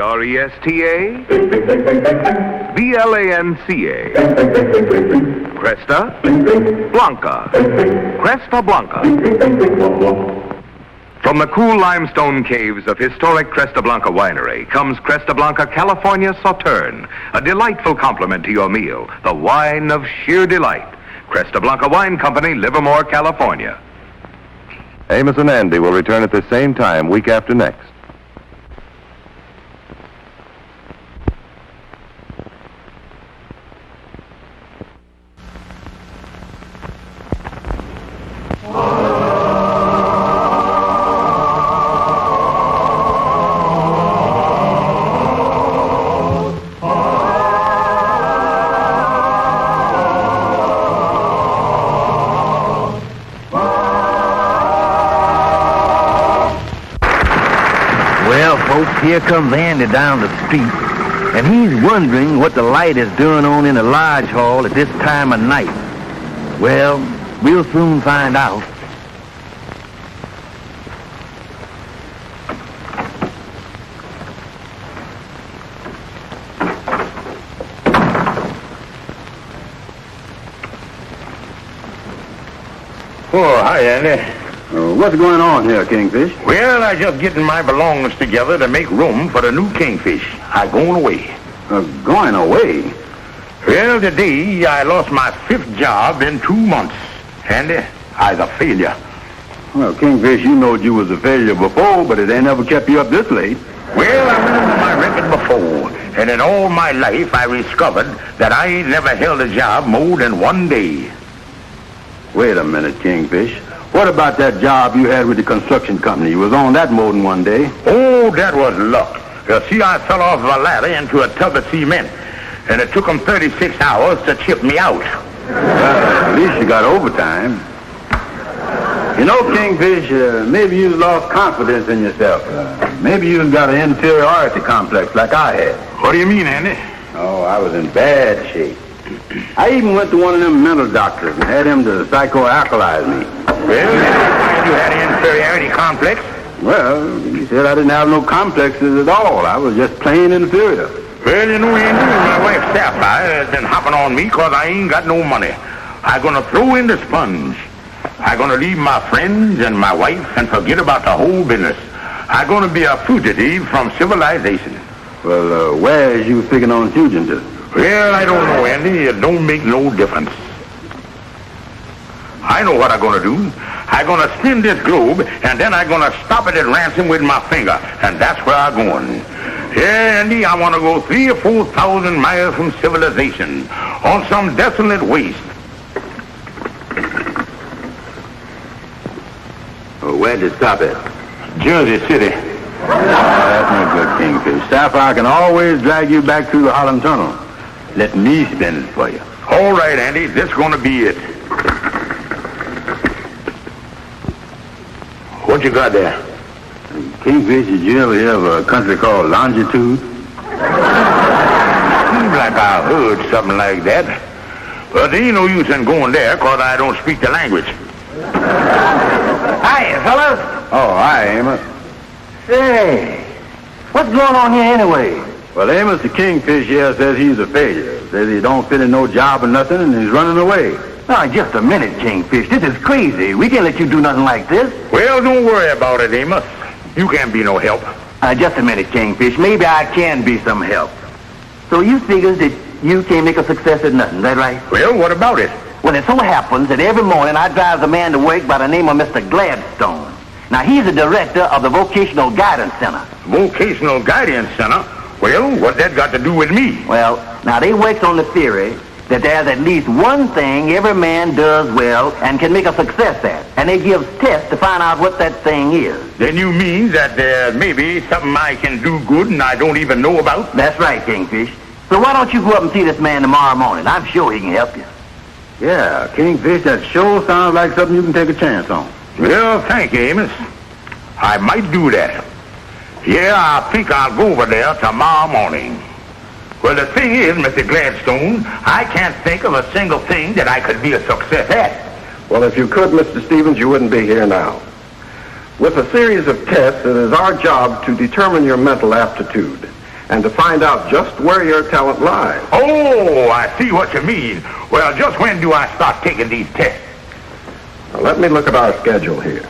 Cresta, Blanca, Cresta Blanca. Cresta Blanca. From the cool limestone caves of historic Cresta Blanca Winery comes Cresta Blanca California Sauterne, a delightful complement to your meal, the wine of sheer delight. Cresta Blanca Wine Company, Livermore, California. Amos and Andy will return at the same time week after next. Here comes Andy down the street, and he's wondering what the light is doing on in the lodge hall at this time of night. Well, we'll soon find out. Oh, hi, Andy. What's going on here, Kingfish? Well, I just getting my belongings together to make room for the new Kingfish. I going away. Going away? Well, today I lost my 5th job in 2 months. Andy, I's a failure. Well, Kingfish, you knowed you was a failure before, but it ain't never kept you up this late. Well, I went over my record before, and in all my life I discovered that I ain't never held a job more than 1 day. Wait a minute, Kingfish. What about that job you had with the construction company? You was on that more than 1 day. Oh, that was luck. You see, I fell off a ladder into a tub of cement, and it took them 36 hours to chip me out. Well, at least you got overtime. You know, Kingfish, maybe you lost confidence in yourself. Maybe you got an inferiority complex like I had. What do you mean, Andy? Oh, I was in bad shape. I even went to one of them mental doctors and had him to psychoanalyze me. Well, you had an inferiority complex? Well, he said I didn't have no complexes at all. I was just plain inferior. Well, you know, Andy, my wife Sapphire has been hopping on me because I ain't got no money. I'm going to throw in the sponge. I'm going to leave my friends and my wife and forget about the whole business. I'm going to be a fugitive from civilization. Well, where is you figuring on fuging to? Well, I don't know, Andy. It don't make no difference. I know what I'm going to do. I'm going to spin this globe, and then I'm going to stop it at ransom with my finger, and that's where I'm going. Yeah, Andy, I want to go 3,000 or 4,000 miles from civilization on some desolate waste. Where'd you stop at? Jersey City. Oh, that's no good, Kingfish. Sapphire can always drag you back through the Holland Tunnel. Let me spin it for you. All right, Andy, this is going to be it. What you got there? Kingfish, did you ever hear of a country called Longitude? Seems like I heard something like that. But there ain't no use in going there because I don't speak the language. Hi, fellas. Oh, hi, Amos. Say, what's going on here anyway? Well, Amos the Kingfish here says he's a failure. Says he don't fit in no job or nothing, and he's running away. Now, just a minute, Kingfish. This is crazy. We can't let you do nothing like this. Well, don't worry about it, Amos. You can't be no help. Just a minute, Kingfish. Maybe I can be some help. So you figures that you can't make a success at nothing, is that right? Well, what about it? Well, it so happens that every morning I drive a man to work by the name of Mr. Gladstone. Now, he's the director of the Vocational Guidance Center. Vocational Guidance Center? Well, what's that got to do with me? Well, now they works on the theory that there's at least one thing every man does well and can make a success at. And they gives tests to find out what that thing is. Then you mean that there may be something I can do good and I don't even know about? That's right, Kingfish. So why don't you go up and see this man tomorrow morning? I'm sure he can help you. Yeah, Kingfish, that sure sounds like something you can take a chance on. Well, thank you, Amos. I might do that. Yeah, I think I'll go over there tomorrow morning. Well, the thing is, Mr. Gladstone, I can't think of a single thing that I could be a success at. Well, if you could, Mr. Stevens, you wouldn't be here now. With a series of tests, it is our job to determine your mental aptitude. and to find out just where your talent lies. Oh, I see what you mean. Well, just when do I start taking these tests? Now, let me look at our schedule here.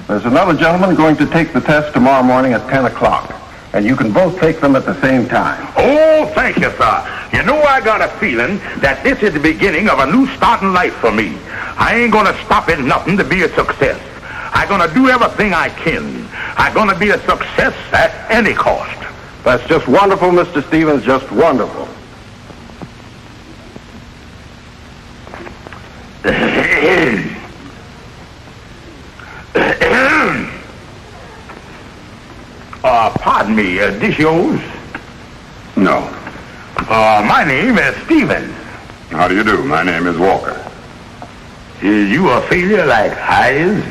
There's another gentleman going to take the test tomorrow morning at 10 o'clock, and you can both take them at the same time. Oh, thank you, sir. You know, I got a feeling that this is the beginning of a new start in life for me. I ain't gonna stop at nothing to be a success. I'm gonna do everything I can. I'm gonna be a success at any cost. That's just wonderful, Mr. Stevens, just wonderful. Pardon me, this yours? No. My name is Stevens. How do you do? My name is Walker. Is you a failure like I is?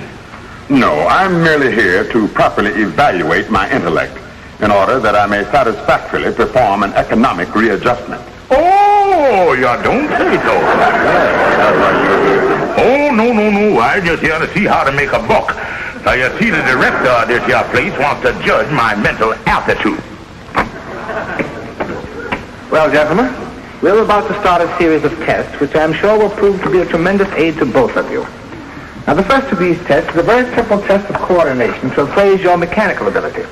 No, I'm merely here to properly evaluate my intellect in order that I may satisfactorily perform an economic readjustment. Oh, you don't say so. That's why you're here. Oh, no. I just here to see how to make a buck. Now, you see, the director of this here place wants to judge my mental aptitude. Well, gentlemen, we're about to start a series of tests which I'm sure will prove to be a tremendous aid to both of you. Now, the first of these tests is a very simple test of coordination to appraise your mechanical ability.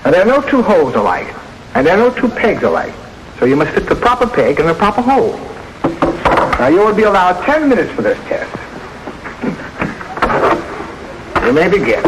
Now, there are no two holes alike, and there are no two pegs alike, so you must fit the proper peg in the proper hole. Now, you will be allowed 10 minutes for this test. You may begin.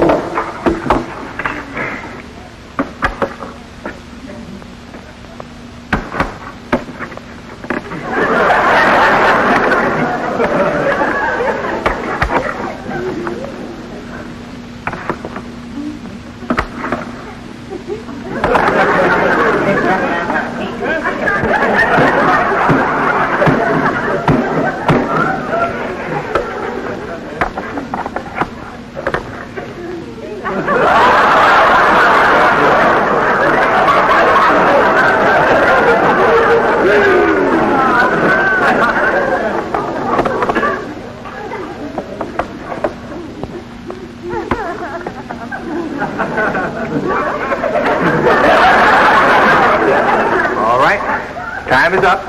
Time is up.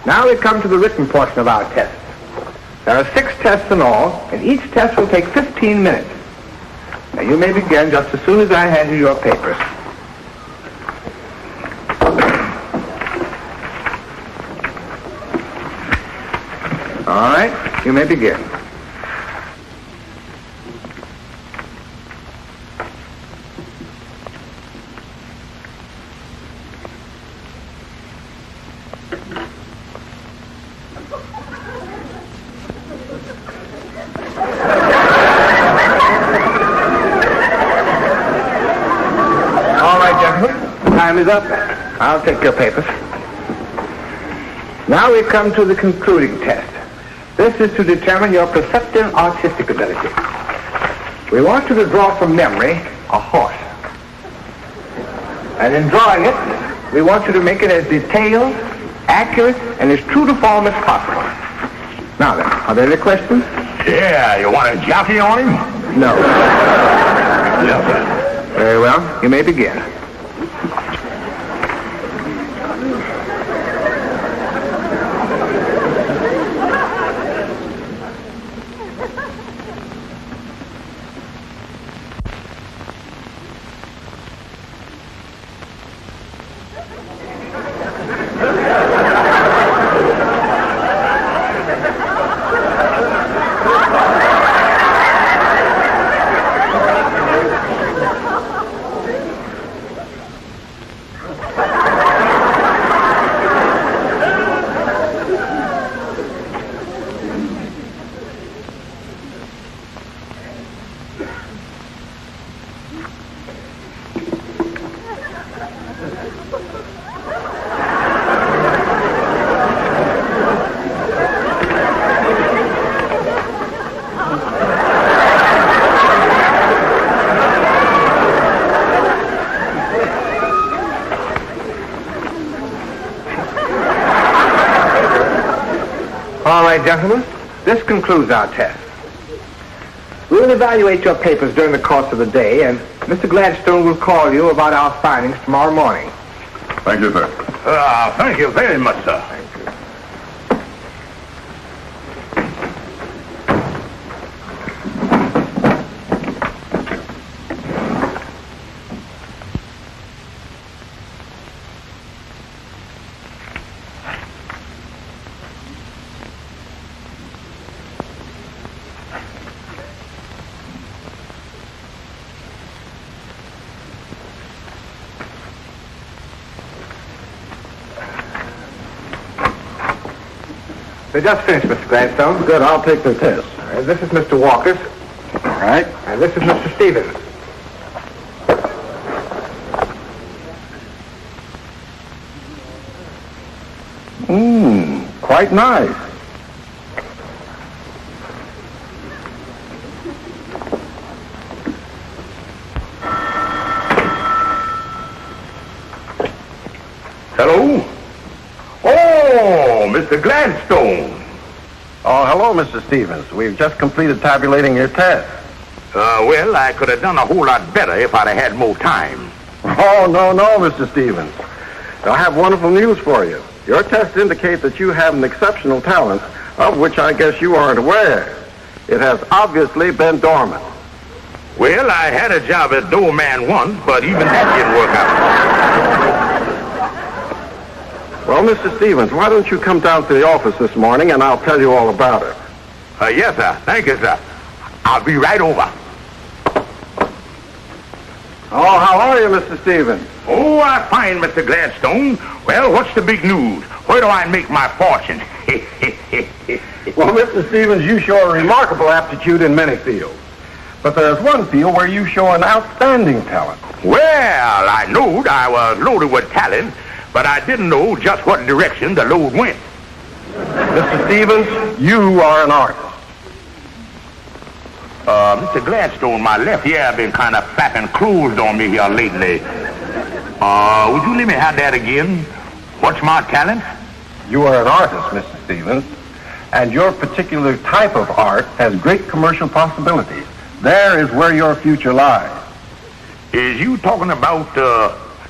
Now we come to the written portion of our test. There are 6 tests in all, and each test will take 15 minutes. Now you may begin just as soon as I hand you your papers. All right, you may begin. Time is up. I'll take your papers. Now we come to the concluding test. This is to determine your perceptive artistic ability. We want you to draw from memory a horse. And in drawing it, we want you to make it as detailed, accurate, and as true to form as possible. Now then, are there any questions? Yeah, you want to jockey on him? No. Yes, sir. Very well, you may begin. All right, gentlemen, this concludes our test. We will evaluate your papers during the course of the day, and Mr. Gladstone will call you about our findings tomorrow morning. Thank you, sir. Thank you very much, sir. They just finished, Mr. Gladstone. Good, I'll take the test. This is Mr. Walker's, All right. and this is Mr. Stevens. Quite nice. Hello? Oh, Mr. Gladstone. Oh, hello, Mr. Stevens. We've just completed tabulating your test. Well, I could have done a whole lot better if I'd have had more time. Oh, no, Mr. Stevens. I have wonderful news for you. Your tests indicate that you have an exceptional talent, of which I guess you aren't aware. It has obviously been dormant. Well, I had a job as doorman once, but even that didn't work out. Well, Mr. Stevens, why don't you come down to the office this morning and I'll tell you all about it. Yes, sir. Thank you, sir. I'll be right over. Oh, how are you, Mr. Stevens? Oh, I'm fine, Mr. Gladstone. Well, what's the big news? Where do I make my fortune? Well, Mr. Stevens, you show a remarkable aptitude in many fields. But there's one field where you show an outstanding talent. Well, I knowed I was loaded with talent, but I didn't know just what direction the load went. Mr. Stevens, you are an artist. Mr. Gladstone, my left ear been kind of flapping closed on me here lately. Would you let me have that again? What's my talent? You are an artist, Mr. Stevens, and your particular type of art has great commercial possibilities. There is where your future lies. Is you talking about,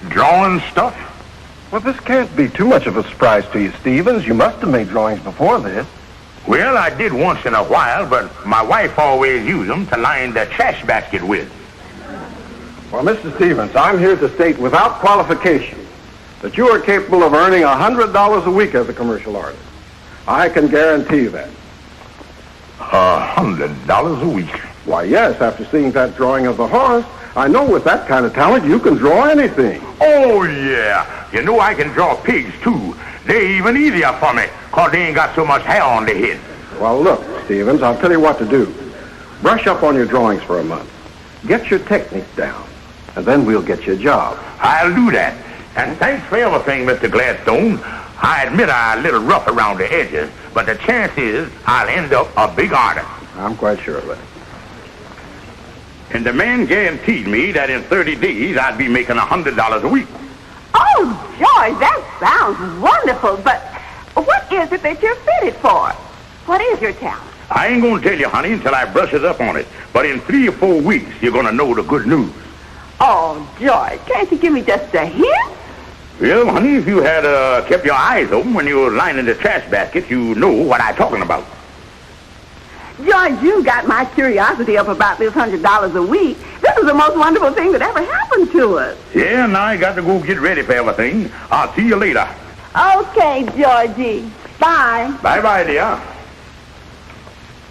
drawing stuff? Well, this can't be too much of a surprise to you, Stevens. You must have made drawings before this. Well, I did once in a while, but my wife always used them to line the trash basket with. Well, Mr. Stevens, I'm here to state without qualification that you are capable of earning $100 a week as a commercial artist. I can guarantee that. $100 a week? Why, yes, after seeing that drawing of the horse, I know with that kind of talent you can draw anything. Oh, yeah. You know I can draw pigs, too. They're even easier for me, 'cause they ain't got so much hair on their head. Well, look, Stevens, I'll tell you what to do. Brush up on your drawings for a month. Get your technique down, and then we'll get you a job. I'll do that. And thanks for everything, Mr. Gladstone. I admit I'm a little rough around the edges, but the chance is I'll end up a big artist. I'm quite sure of it. And the man guaranteed me that in 30 days I'd be making $100 a week. Oh, George, that sounds wonderful, but what is it that you're fitted for? What is your talent? I ain't gonna tell you, honey, until I brushes up on it. But in 3 or 4 weeks, you're gonna know the good news. Oh, George, can't you give me just a hint? Well, honey, if you had kept your eyes open when you were lining the trash basket, you know what I'm talking about. George, you got my curiosity up about this $100 a week. This is the most wonderful thing that ever happened to us. Yeah, now I got to go get ready for everything. I'll see you later. Okay, Georgie. Bye. Bye-bye, dear.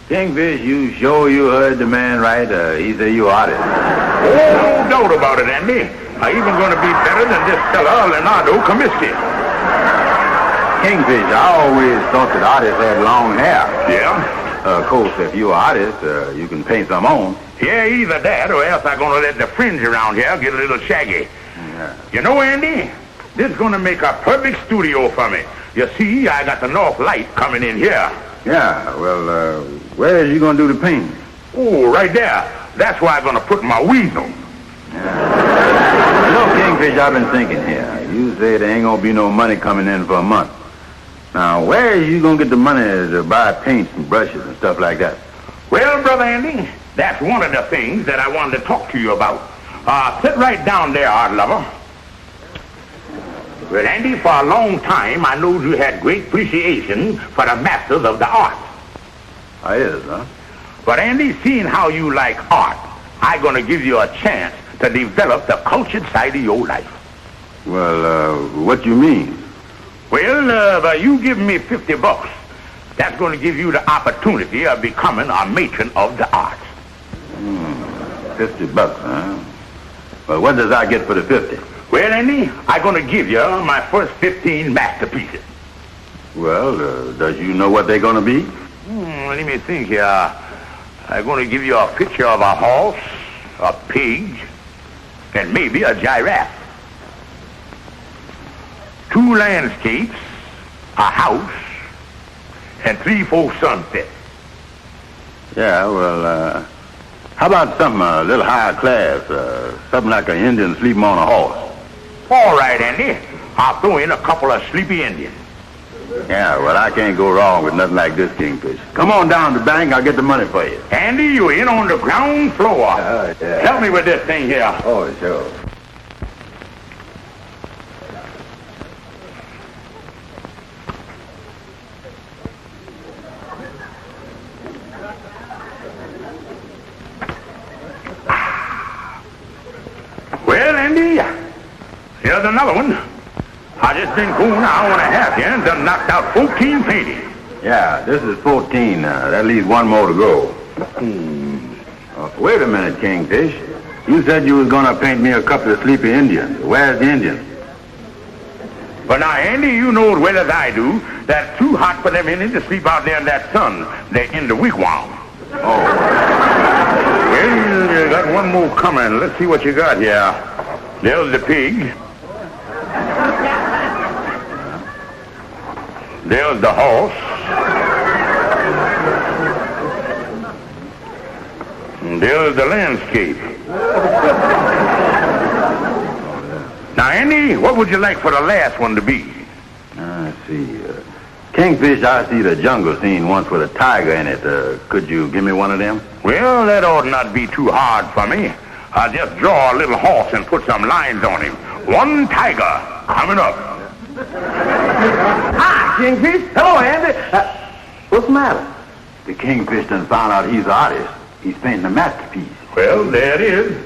Kingfish, you sure you heard the man right? He said you artist. Oh, no doubt about it, Andy. I'm even going to be better than this fella, Leonardo Comiskey. Kingfish, I always thought that artists had long hair. Yeah? Of course, if you're an artist, you can paint some on. Yeah, either that or else I'm going to let the fringe around here get a little shaggy. Yeah. You know, Andy, this is going to make a perfect studio for me. You see, I got the north light coming in here. Yeah, well, where is you going to do the painting? Oh, right there. That's where I'm going to put my weasel. Yeah. You know, Kingfish, I've been thinking here. You say there ain't going to be no money coming in for a month. Now, where is you going to get the money to buy paints and brushes and stuff like that? Well, Brother Andy, That's one of the things that I wanted to talk to you about. Sit right down there, art lover. Well, Andy, for a long time, I know you had great appreciation for the masters of the art. I is, huh? But Andy, seeing how you like art, I'm going to give you a chance to develop the cultured side of your life. Well, what you mean? Well, you give me $50. That's going to give you the opportunity of becoming a matron of the arts. $50, huh? Well, what does I get for the 50? Well, Andy, I'm going to give you my first 15 masterpieces. Well, does you know what they're going to be? Let me think here. I'm going to give you a picture of a horse, a pig, and maybe a giraffe. 2 landscapes, a house, and 3-4 sunsets. Yeah, well, how about something a little higher class? Something like an Indian sleeping on a horse. All right, Andy. I'll throw in a couple of sleepy Indians. Yeah, well, I can't go wrong with nothing like this, Kingfish. Come on down to the bank. I'll get the money for you. Andy, you're in on the ground floor. Yeah. Help me with this thing here. Oh, sure. Well, Andy, here's another one. I just been going an hour and a half here and done knocked out 14 paintings. Yeah, this is 14. That leaves one more to go. Wait a minute, Kingfish. You said you was going to paint me a couple of sleepy Indians. Where's the Indians? But now, Andy, you know as well as I do that it's too hot for them Indians to sleep out there in that sun. They're in the wigwam. Oh. Well, you got one more coming. Let's see what you got here. There's the pig. There's the horse. And there's the landscape. Now, Andy, what would you like for the last one to be? Let's see. Kingfish, I see the jungle scene once with a tiger in it. Could you give me one of them? Well, that ought not be too hard for me. I'll just draw a little horse and put some lines on him. One tiger coming up. Hi, Kingfish. Hello, Andy. What's the matter? The Kingfish done found out he's an artist. He's painting a masterpiece. Well, there it is.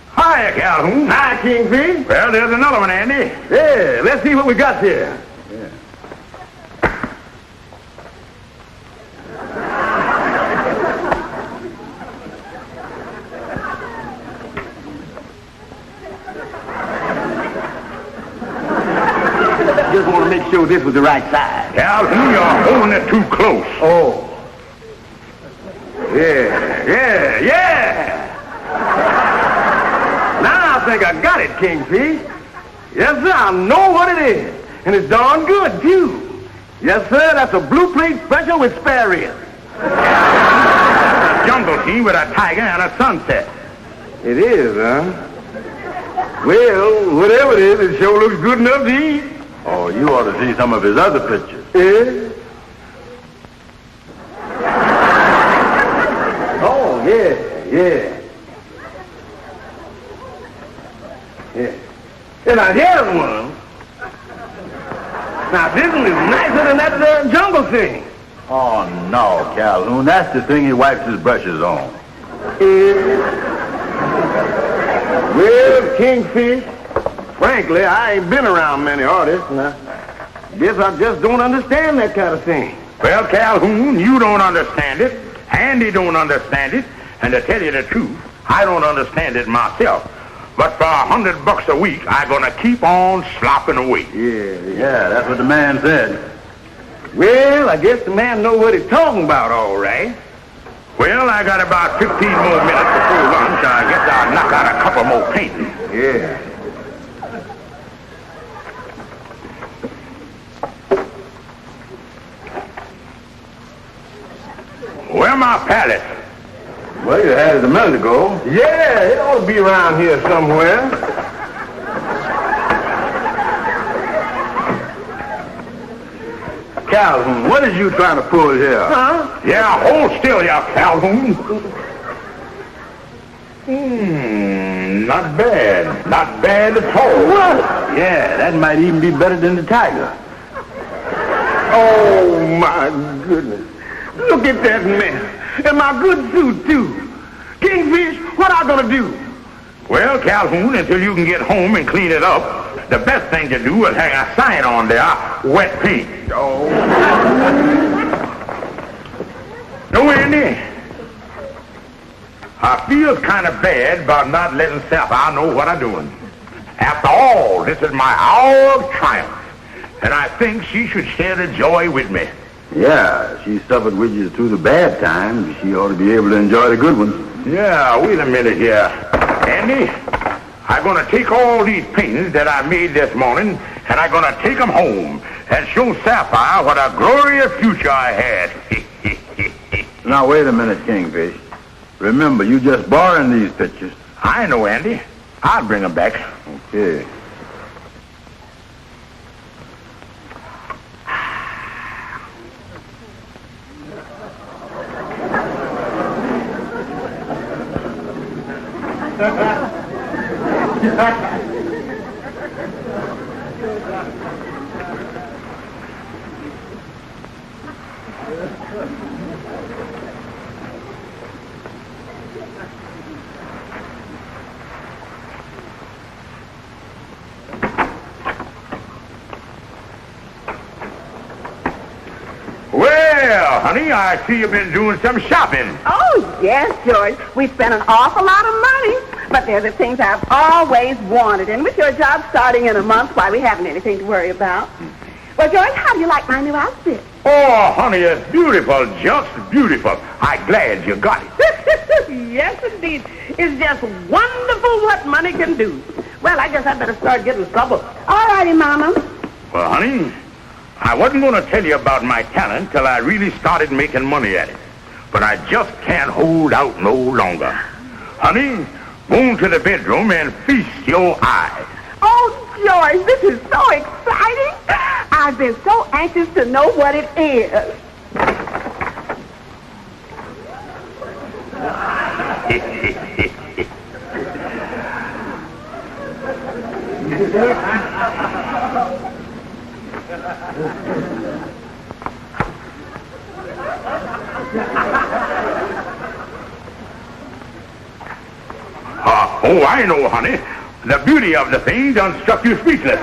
Hi, Calhoun. Hi, Kingfish. Well, there's another one, Andy. Yeah, let's see what we got here. Just want to make sure this was the right size. Calhoun, you're holding it too close. Oh. Yeah. Now I think I got it, Kingfish. Yes, sir, I know what it is. And it's darn good, too. Yes, sir, that's a blue plate special with spare ribs. Jungle scene with a tiger and a sunset. It is, huh? Well, whatever it is, it sure looks good enough to eat. Oh, you ought to see some of his other pictures. Yeah? Oh, yeah. Yeah, now here's one. Now this one is nicer than that jungle thing. Oh, no, Calhoun. That's the thing he wipes his brushes on. Well, Kingfish, frankly, I ain't been around many artists, and I guess I just don't understand that kind of thing. Well, Calhoun, you don't understand it. Andy don't understand it. And to tell you the truth, I don't understand it myself. But for $100 a week, I'm going to keep on slopping away. Yeah, that's what the man said. Well, I guess the man knows what he's talking about, all right. Well, I got about 15 more minutes before lunch. I guess I'll knock out a couple more paintings. Yeah. Where my palette? Well, you had it a minute ago. Yeah, it ought to be around here somewhere. Calhoun, what is you trying to pull here? Huh? Yeah, hold still, you Calhoun. Not bad. Not bad at all. What? Yeah, that might even be better than the tiger. Oh, my goodness. Look at that mess. And my good suit, too. Kingfish, what I gonna do? Well, Calhoun, until you can get home and clean it up, the best thing to do is hang a sign on there, wet paint. Oh. No, Andy. I feel kind of bad about not letting Sapphire know what I'm doing. After all, this is my hour of triumph, and I think she should share the joy with me. Yeah, she suffered with you through the bad times. She ought to be able to enjoy the good ones. Yeah, wait a minute here. Andy, I'm going to take all these paintings that I made this morning, and I'm going to take them home and show Sapphire what a glorious future I had. Now, wait a minute, Kingfish. Remember, you just borrowing these pictures. I know, Andy. I'll bring them back. Okay. Well, honey, I see you've been doing some shopping. Oh, yes, George. We spent an awful lot of money. But they're the things I've always wanted. And with your job starting in a month, why, we haven't anything to worry about. Well, George, how do you like my new outfit? Oh, honey, it's beautiful, just beautiful. I'm glad you got it. Yes, indeed. It's just wonderful what money can do. Well, I guess I better start getting supper. All righty, Mama. Well, honey, I wasn't going to tell you about my talent till I really started making money at it. But I just can't hold out no longer. Honey, go into the bedroom and feast your eyes. Oh, George, this is so exciting. I've been so anxious to know what it is. Oh, I know, honey. The beauty of the thing done struck you speechless.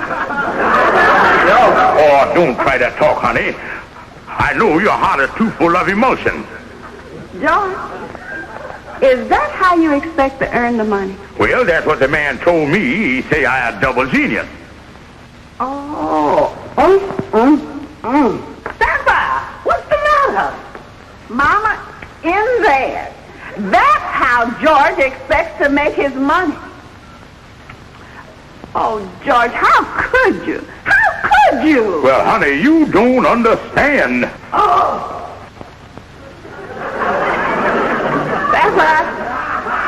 Oh, don't try to talk, honey. I know your heart is too full of emotion. George, is that how you expect to earn the money? Well, that's what the man told me. He say I had double genius. Sapphire, what's the matter? Mama, in there. That's how George expects to make his money. Oh, George, how could you? How could you? Well, honey, you don't understand. Oh. Sapphire,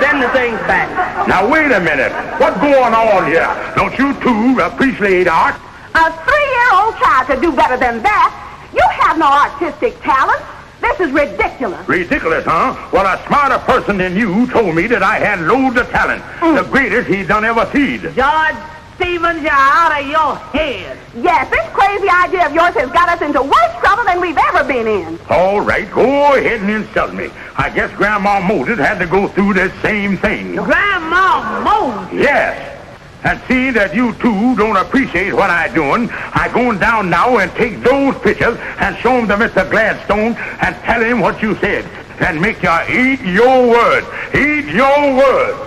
Send the things back. Now, wait a minute. What's going on here? Don't you two appreciate art? a 3-year-old child could do better than that. You have no artistic talent. This is ridiculous. Ridiculous, huh? Well, a smarter person than you told me that I had loads of talent. The greatest he done ever seen. George Stevens, you're out of your head. Yes, this crazy idea of yours has got us into worse trouble than we've ever been in. All right, go ahead and insult me. I guess Grandma Moses had to go through the same thing. Grandma Moses? Yes. And see that you two don't appreciate what I'm doing, I'm going down now and take those pictures and show them to Mr. Gladstone and tell him what you said. And make you eat your words. Eat your words.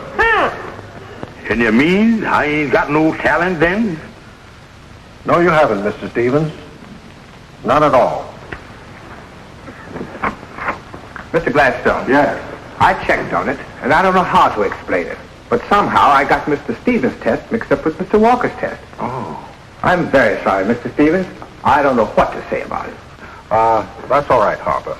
And you mean I ain't got no talent then? No, you haven't, Mr. Stevens. Not at all. Mr. Gladstone. Yes. I checked on it, and I don't know how to explain it. But somehow I got Mr. Stevens' test mixed up with Mr. Walker's test. Oh. I'm very sorry, Mr. Stevens. I don't know what to say about it. That's all right, Harper.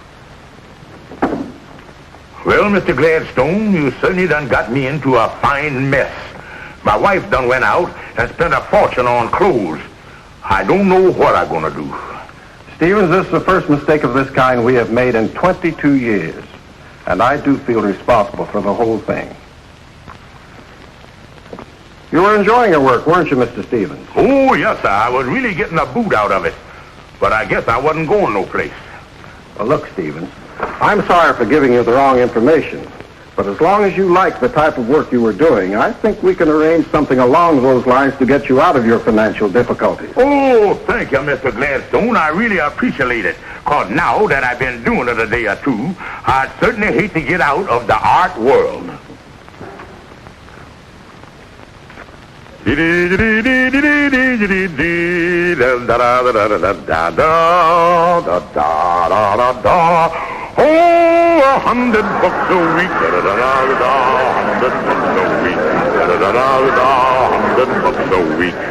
Well, Mr. Gladstone, you certainly done got me into a fine mess. My wife done went out and spent a fortune on clothes. I don't know what I'm gonna do. Stevens, this is the first mistake of this kind we have made in 22 years. And I do feel responsible for the whole thing. You were enjoying your work, weren't you, Mr. Stevens? Oh, yes, sir. I was really getting a boot out of it. But I guess I wasn't going no place. Well, look, Stevens, I'm sorry for giving you the wrong information. But as long as you like the type of work you were doing, I think we can arrange something along those lines to get you out of your financial difficulties. Oh, thank you, Mr. Gladstone. I really appreciate it. Because now that I've been doing it a day or two, I'd certainly hate to get out of the art world. Oh, $100 a week. $100 a week. $100 a week.